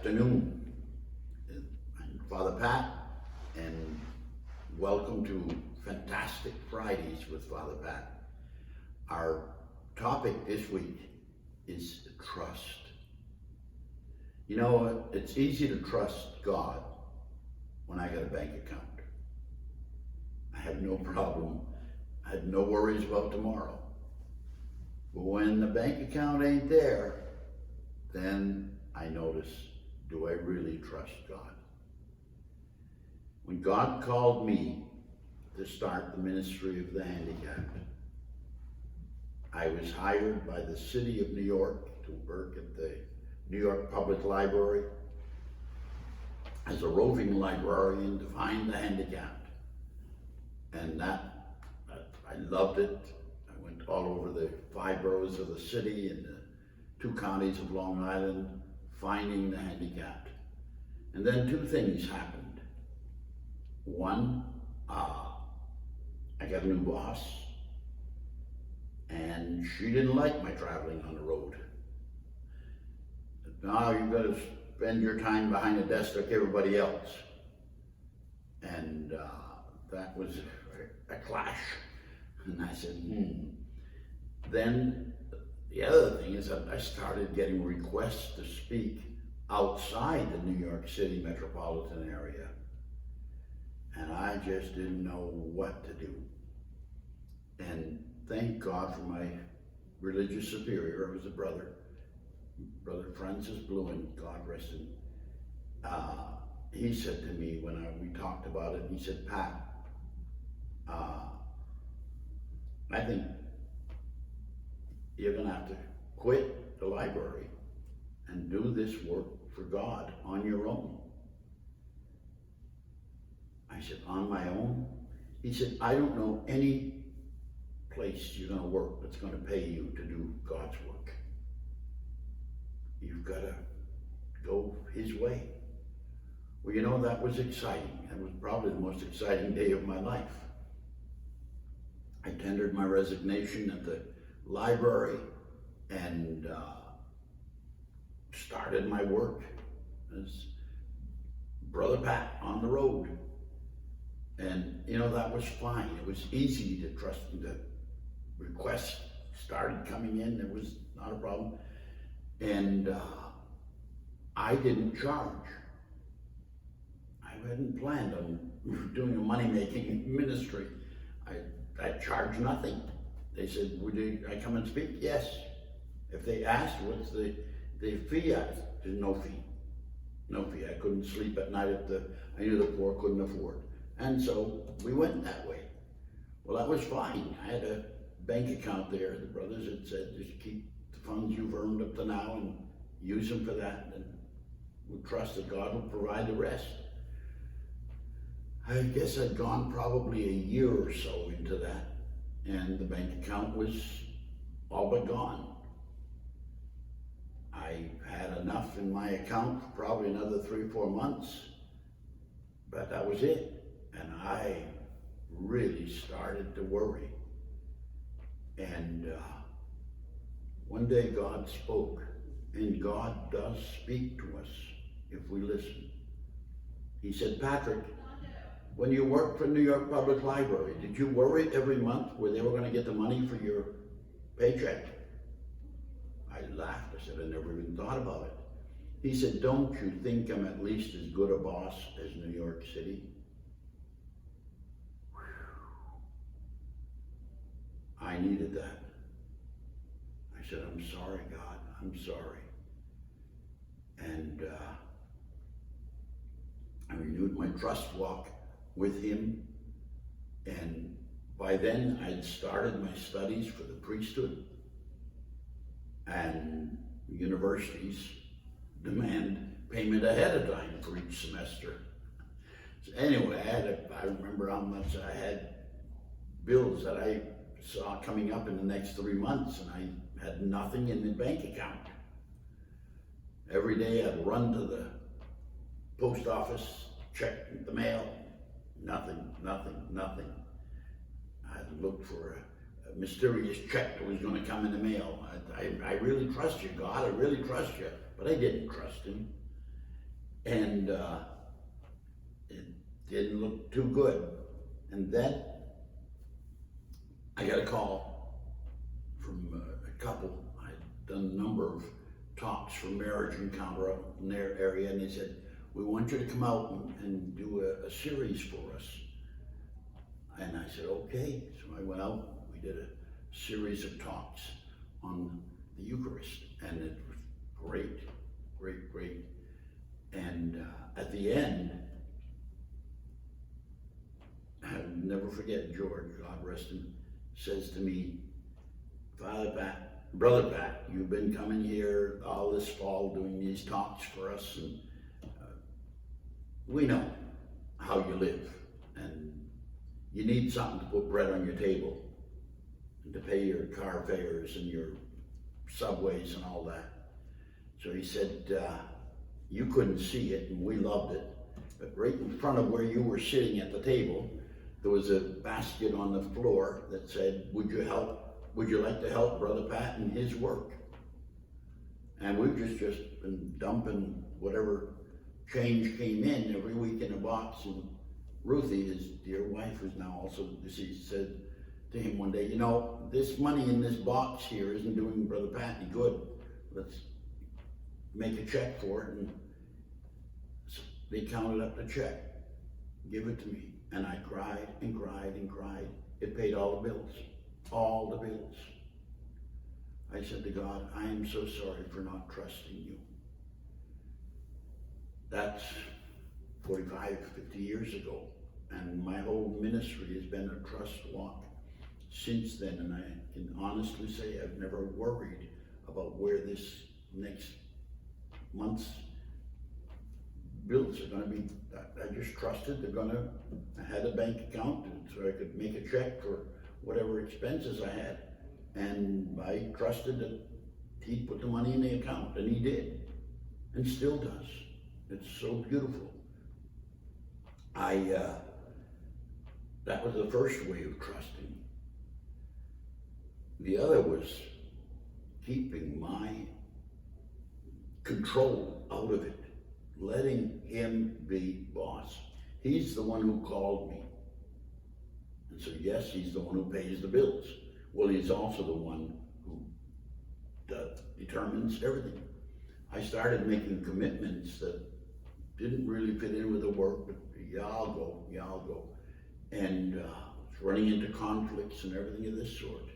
afternoon. I'm Father Pat, and welcome to Fantastic Fridays with Father Pat. Our topic this week is trust. You know, it's easy to trust God when I got a bank account. I have no problem. I have no worries about tomorrow. But when the bank account ain't there, then I notice, do I really trust God? When God called me to start the ministry of the handicapped, I was hired by the city of New York to work at the New York Public Library as a roving librarian to find the handicapped. And I loved it. I went all over the 5 boroughs of the city and the 2 counties of Long Island, finding the handicapped. And then 2 things happened. One, I got a new boss, and she didn't like my traveling on the road. Now you've got to spend your time behind a desk like everybody else. And that was a clash. And I said, Then the other thing is that I started getting requests to speak outside the New York City metropolitan area. And I just didn't know what to do. And thank God for my religious superior. It was a brother, Brother Francis Bluen, God rest him. He said to me when we talked about it, he said, Pat, I think you're going to have to quit the library and do this work for God on your own. I said, on my own? He said, I don't know any place you're going to work that's going to pay you to do God's work. You've got to go His way. Well, you know, that was exciting. That was probably the most exciting day of my life. I tendered my resignation at the library and started my work as Brother Pat on the road. And you know, that was fine. It was easy to trust. The requests started coming in. There was not a problem. And I didn't charge. I hadn't planned on doing a money-making ministry. I charged nothing. They said, would I come and speak? Yes. If they asked, what's the fee? There's no fee. No fee. I couldn't sleep at night I knew the poor couldn't afford. And so we went that way. Well, that was fine. I had a bank account there. The brothers had said, just keep the funds you've earned up to now and use them for that. And we trust that God will provide the rest. I guess I'd gone probably a year or so into that, and the bank account was all but gone. I had enough in my account for probably another 3 or 4 months, but that was it. And I really started to worry. And one day God spoke, and God does speak to us if we listen. He said, Patrick, when you worked for New York Public Library, did you worry every month where they were going to get the money for your paycheck? I laughed. I said, I never even thought about it. He said, don't you think I'm at least as good a boss as New York City? I needed that. I said, I'm sorry, God. I'm sorry. And I renewed my trust walk with Him, and by then I'd started my studies for the priesthood, and universities demand payment ahead of time for each semester. So anyway, I remember how much I had bills that I saw coming up in the next 3 months, and I had nothing in the bank account. Every day I'd run to the post office, check the mail. Nothing. I had to look for a mysterious check that was going to come in the mail. I really trust you, God. I really trust you. But I didn't trust Him. And it didn't look too good. And then I got a call from a couple. I'd done a number of talks for marriage encounter out in their area, and they said, we want you to come out and do a series for us. And I said, okay. So I went out, we did a series of talks on the Eucharist, and it was great, great, great. And at the end, I'll never forget George, God rest him, says to me, Father Pat, Brother Pat, you've been coming here all this fall doing these talks for us, and we know how you live, and you need something to put bread on your table, and to pay your car fares and your subways and all that. So he said, you couldn't see it, and we loved it, but right in front of where you were sitting at the table, there was a basket on the floor that said, would you like to help Brother Pat in his work? And we've just been dumping whatever change came in every week in a box. And Ruthie, his dear wife, who's now also deceased, said to him one day, you know, this money in this box here isn't doing Brother Pat any good. Let's make a check for it. And so they counted up the check, give it to me. And I cried and cried and cried. It paid all the bills, all the bills. I said to God, I am so sorry for not trusting you. That's 45, 50 years ago. And my whole ministry has been a trust walk since then. And I can honestly say I've never worried about where this next month's bills are going to be. I just trusted I had a bank account so I could make a check for whatever expenses I had. And I trusted that he'd put the money in the account, and he did, and still does. It's so beautiful. That was the first way of trusting. The other was keeping my control out of it, letting him be boss. He's the one who called me. And so yes, he's the one who pays the bills. Well, he's also the one who determines everything. I started making commitments that didn't really fit in with the work, but yeah, I'll go. And running into conflicts and everything of this sort.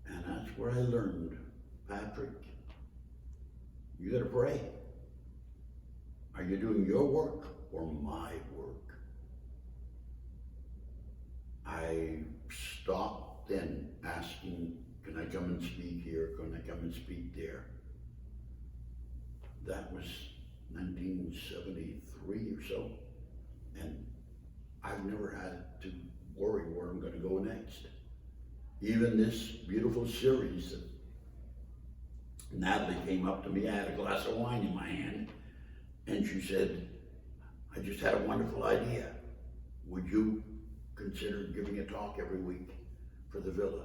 And that's where I learned, Patrick, you gotta pray. Are you doing your work or my work? I stopped then asking, can I come and speak here? Can I come and speak there? That was 1973 or so. And I've never had to worry where I'm gonna go next. Even this beautiful series that Natalie came up to me, I had a glass of wine in my hand, and she said, I just had a wonderful idea. Would you consider giving a talk every week for the villa?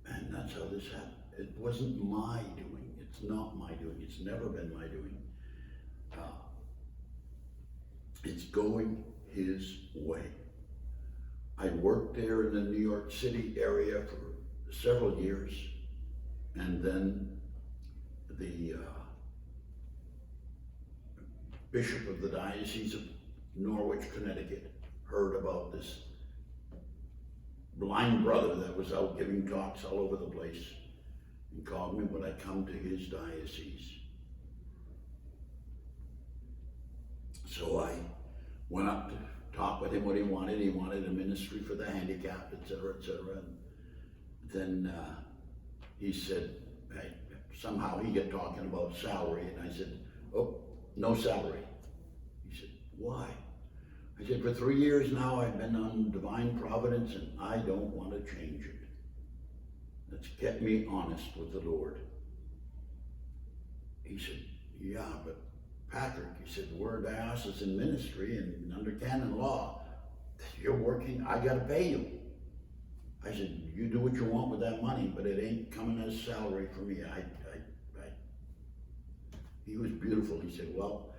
And that's how this happened. It wasn't my doing. It's not my doing. It's never been my doing. It's going his way. I worked there in the New York City area for several years, and then the Bishop of the Diocese of Norwich, Connecticut, heard about this blind brother that was out giving talks all over the place, and called me would I come to his diocese. So I went up to talk with him what he wanted. He wanted a ministry for the handicapped, etc., etc. And then he said, hey, somehow he got talking about salary, and I said, oh, no salary. He said, why? I said, for 3 years now I've been on Divine Providence, and I don't want to change it. That's kept me honest with the Lord. He said, yeah, but Patrick, he said, we're a diocesan ministry, and under canon law, you're working, I gotta pay you. I said, you do what you want with that money, but it ain't coming as salary for me. He was beautiful. He said, well,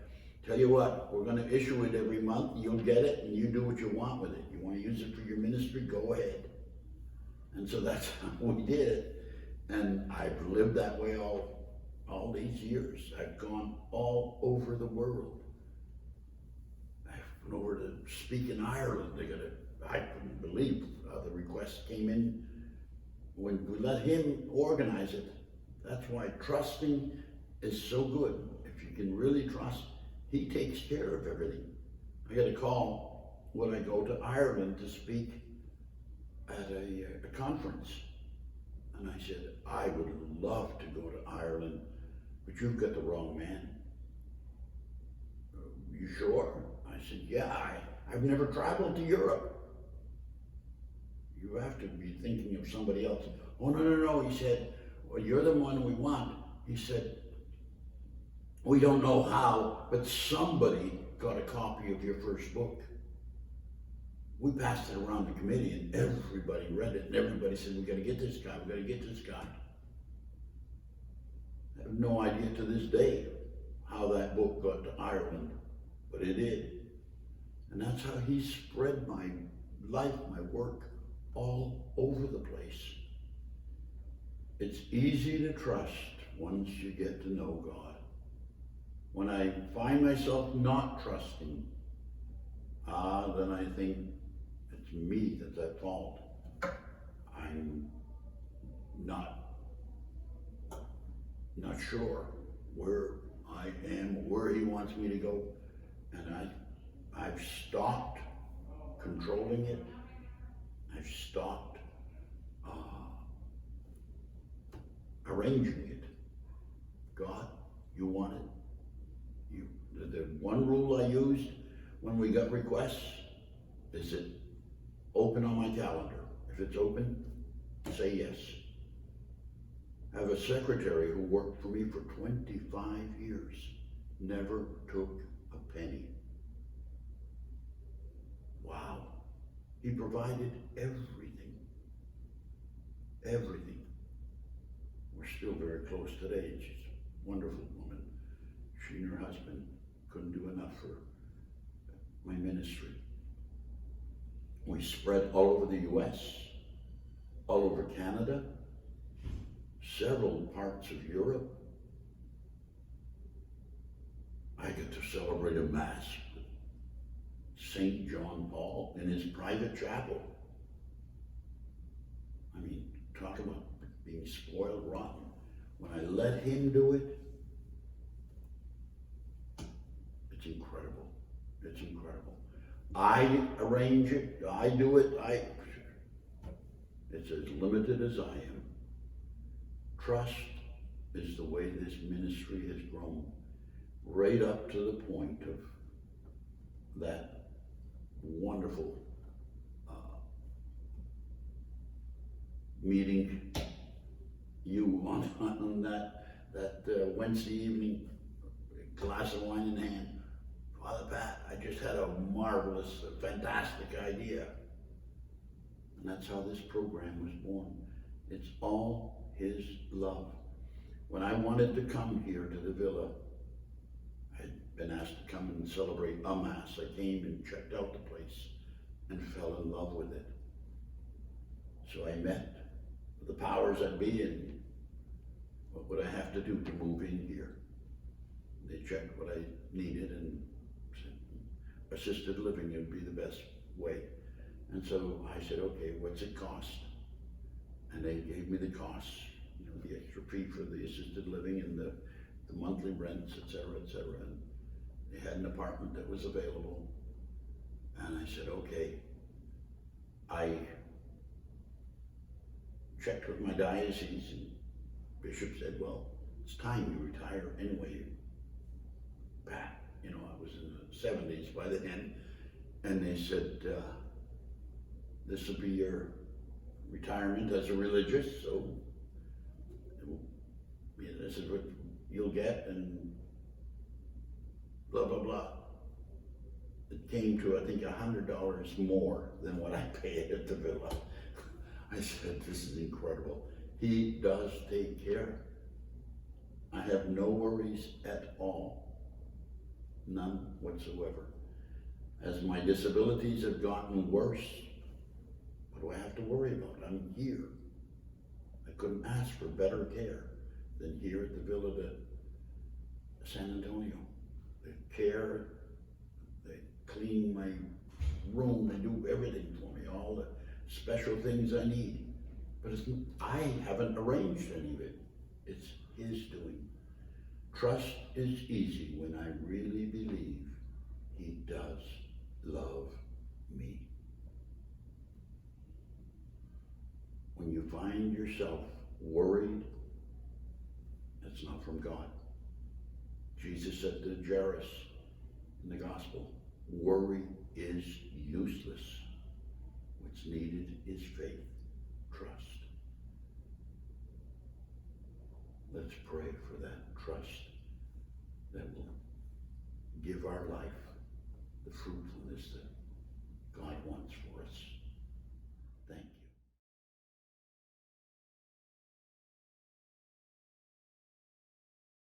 tell you what, we're gonna issue it every month, you'll get it, and you do what you want with it. You wanna use it for your ministry, go ahead. And so that's how we did it. And I've lived that way all these years. I've gone all over the world. I've went over to speak in Ireland. I couldn't believe how the requests came in when we let him organize it. That's why trusting is so good. If you can really trust, he takes care of everything. I get a call when I go to Ireland to speak at a conference. And I said, I would love to go to Ireland, but you've got the wrong man. You sure? I said, yeah, I've never traveled to Europe. You have to be thinking of somebody else. Oh, no, he said, well, you're the one we want. He said, we don't know how, but somebody got a copy of your first book. We passed it around the committee and everybody read it and everybody said, we gotta get this guy, we gotta get this guy. I have no idea to this day how that book got to Ireland, but it did. And that's how he spread my life, my work, all over the place. It's easy to trust once you get to know God. When I find myself not trusting, then I think it's me that's at fault. I'm not sure where I am, where he wants me to go, and I've stopped controlling it. I've stopped arranging it. God, you want it. The one rule I used when we got requests is it open on my calendar. If it's open, say yes. I have a secretary who worked for me for 25 years, never took a penny. Wow. He provided everything. Everything. We're still very close today. She's a wonderful woman. She and her husband couldn't do enough for my ministry. We spread all over the US, all over Canada, several parts of Europe. I get to celebrate a Mass with St. John Paul in his private chapel. I mean, talk about being spoiled rotten. When I let him do it, it's incredible. It's incredible. I arrange it, I do it, it's as limited as I am. Trust is the way this ministry has grown, right up to the point of that wonderful meeting you on that Wednesday evening, glass of wine in hand. Father Pat, I just had a marvelous, fantastic idea. And that's how this program was born. It's all his love. When I wanted to come here to the villa, I'd been asked to come and celebrate a Mass. I came and checked out the place and fell in love with it. So I met the powers that be and what would I have to do to move in here? They checked what I needed and said assisted living would be the best way. And so I said, okay, what's it cost? And they gave me the costs, you know, the extra fee for the assisted living and the monthly rents, et cetera, et cetera. And they had an apartment that was available. And I said, okay. I checked with my diocese and Bishop said, well, it's time you retire anyway. Pat, you know, I was in the 70s by then. And they said, this will be your retirement as a religious, so this is what you'll get, and blah, blah, blah. It came to, I think, $100 more than what I paid at the villa. I said, this is incredible. He does take care. I have no worries at all. None whatsoever. As my disabilities have gotten worse, what do I have to worry about? I'm here. I couldn't ask for better care than here at the Villa de San Antonio. They care, they clean my room, they do everything for me, all the special things I need. But I haven't arranged any of it. It's His doing. Trust is easy when I really believe He does love me. When you find yourself worried, it's not from God. Jesus said to Jairus in the gospel, worry is useless. What's needed is faith, trust. Let's pray for that trust that will give our life the fruitfulness that God wants for us.